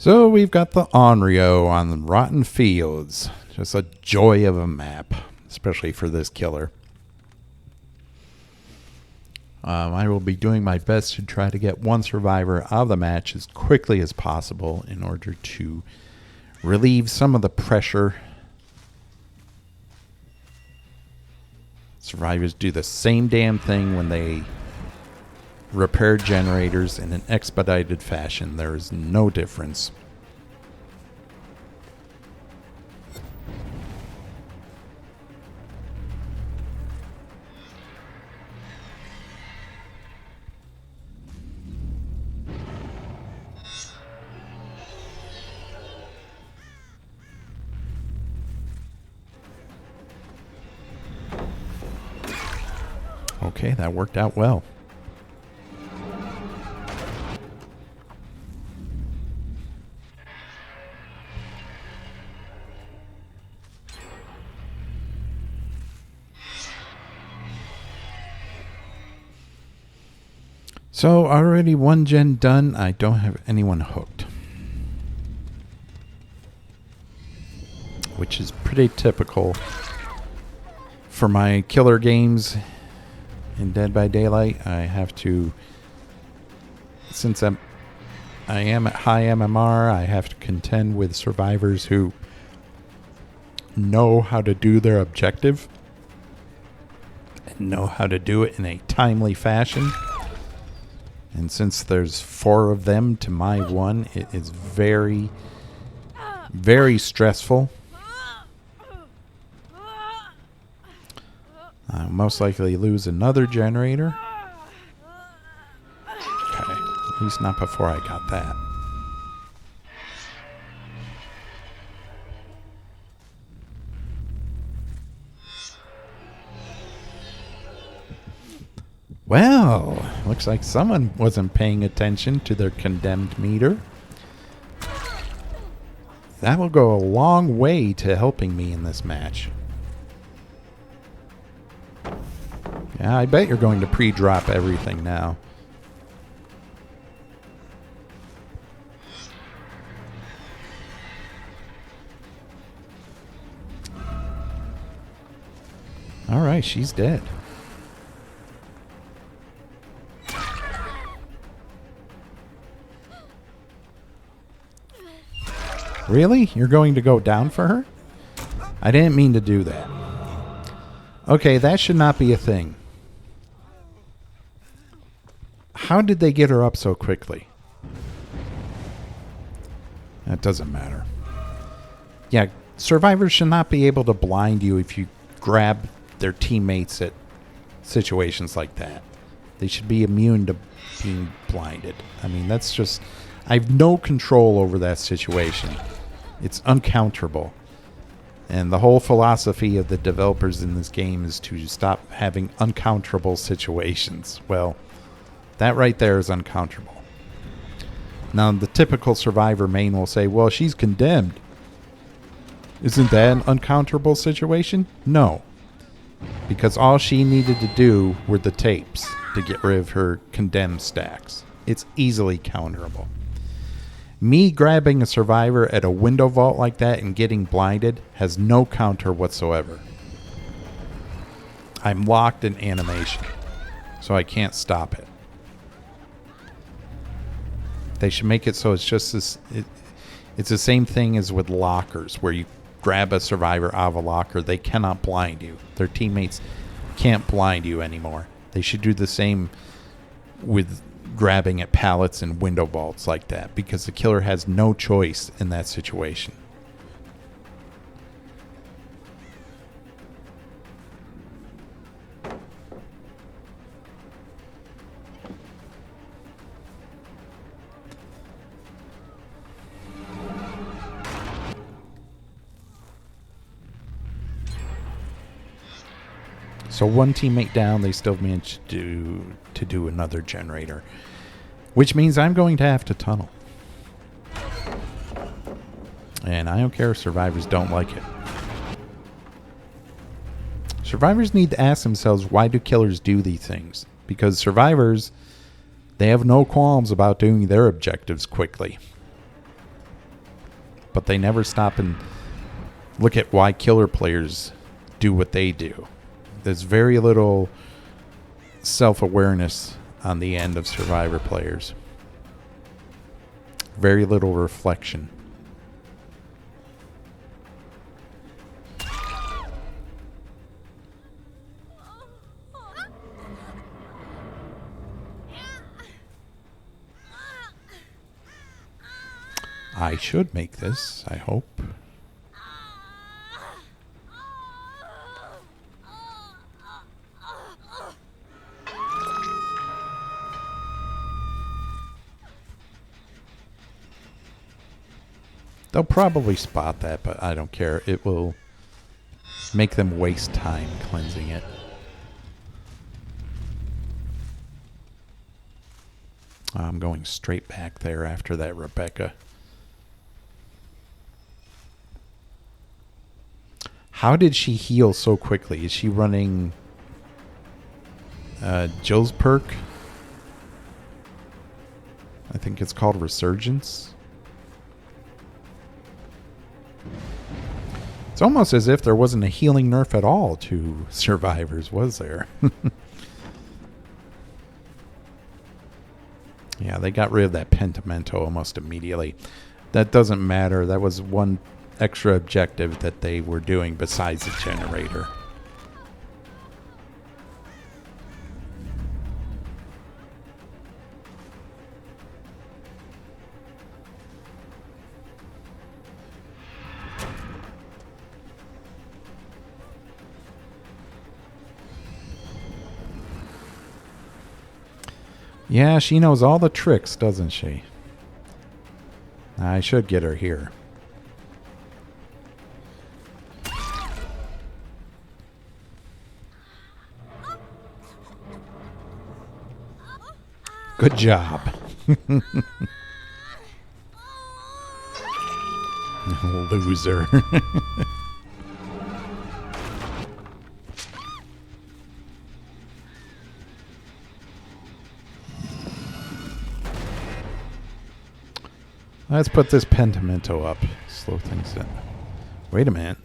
So we've got the Onryo on the Rotten Fields. Just a joy of a map, especially for this killer. I will be doing my best to try to get one survivor out of the match as quickly as possible in order to relieve some of the pressure. Survivors do the same damn thing when they repair generators in an expedited fashion. There is no difference. Okay, that worked out well. So already one gen done. I don't have anyone hooked, which is pretty typical for my killer games in Dead by Daylight. I have to, since I am at high MMR, I have to contend with survivors who know how to do their objective and know how to do it in a timely fashion. And since there's 4 of them to my 1, it is very, very stressful. I'll most likely lose another generator. Okay, at least not before I got that. Well, looks like someone wasn't paying attention to their condemned meter. That will go a long way to helping me in this match. Yeah, I bet you're going to pre-drop everything now. All right, she's dead. Really? You're going to go down for her? I didn't mean to do that. Okay, that should not be a thing. How did they get her up so quickly? That doesn't matter. Yeah, survivors should not be able to blind you if you grab their teammates at situations like that. They should be immune to being blinded. I mean, that's just... I have no control over that situation. It's uncounterable. And the whole philosophy of the developers in this game is to stop having uncounterable situations. Well, that right there is uncounterable. Now, the typical survivor main will say, well, she's condemned. Isn't that an uncounterable situation? No. Because all she needed to do were the tapes to get rid of her condemned stacks. It's easily counterable. Me grabbing a survivor at a window vault like that and getting blinded has no counter whatsoever. I'm locked in animation, so I can't stop it. They should make it so it's just this... It's the same thing as with lockers, where you grab a survivor out of a locker, they cannot blind you. Their teammates can't blind you anymore. They should do the same with grabbing at pallets and window vaults like that, because the killer has no choice in that situation. So one teammate down, they still managed to do another generator, which means I'm going to have to tunnel. And I don't care if survivors don't like it. Survivors need to ask themselves, why do killers do these things? Because survivors, they have no qualms about doing their objectives quickly. but they never stop and look at why killer players do what they do. There's very little self-awareness on the end of Survivor players. Very little reflection. I should make this, I hope. They'll probably spot that, but I don't care. It will make them waste time cleansing it. I'm going straight back there after that Rebecca. How did she heal so quickly? Is she running Jill's perk? I think it's called Resurgence. It's almost as if there wasn't a healing nerf at all to Survivors, was there? Yeah, they got rid of that Pentimento almost immediately. That doesn't matter. That was one extra objective that they were doing besides the generator. Yeah, she knows all the tricks, doesn't she? I should get her here. Good job. Loser. Let's put this Pentimento up. Slow things down. Wait a minute.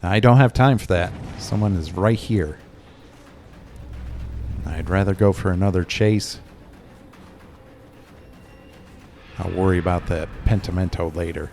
I don't have time for that. Someone is right here. I'd rather go for another chase. I'll worry about the Pentimento later.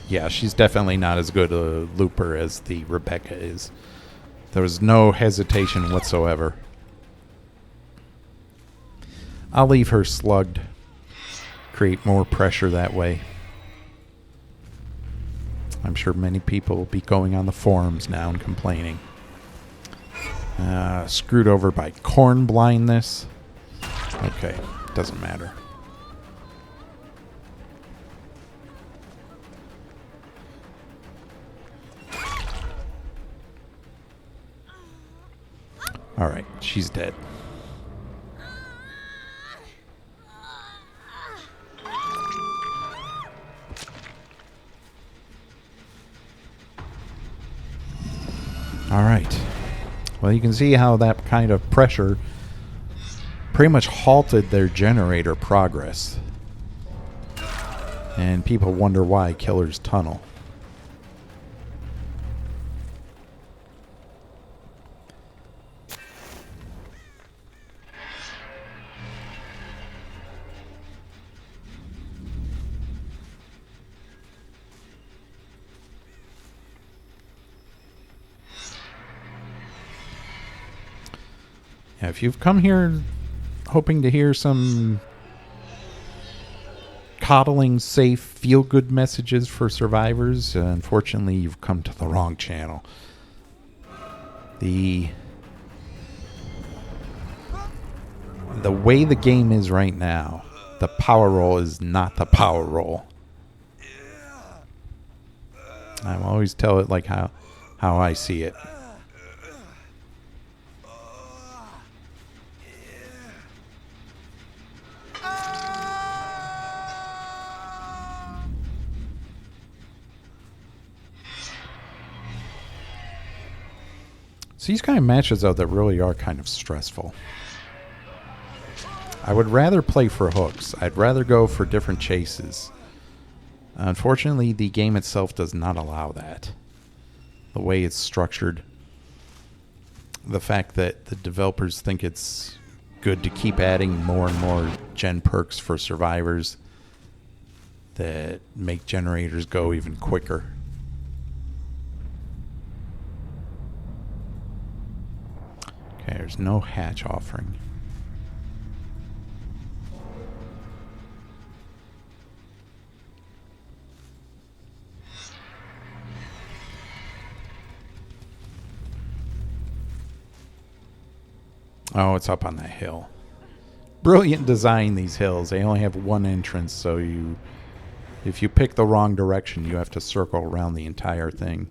Yeah, she's definitely not as good a looper as the Rebecca is. There was no hesitation whatsoever. I'll leave her slugged. Create more pressure that way. I'm sure many people will be going on the forums now and complaining. Screwed over by corn blindness. Okay, doesn't matter. All right, she's dead. All right. Well, you can see how that kind of pressure pretty much halted their generator progress. And people wonder why Killer's Tunnel. Yeah, if you've come here hoping to hear some coddling, safe, feel-good messages for survivors, unfortunately, you've come to the wrong channel. The way the game is right now, the power roll is not the power roll. I always tell it like how I see it. So these kind of matches, though, that really are kind of stressful. I would rather play for hooks. I'd rather go for different chases. Unfortunately, the game itself does not allow that. The way it's structured, the fact that the developers think it's good to keep adding more and more gen perks for survivors that make generators go even quicker. Okay, there's no hatch offering. Oh, it's up on that hill. Brilliant design, these hills. They only have one entrance, so if you pick the wrong direction, you have to circle around the entire thing.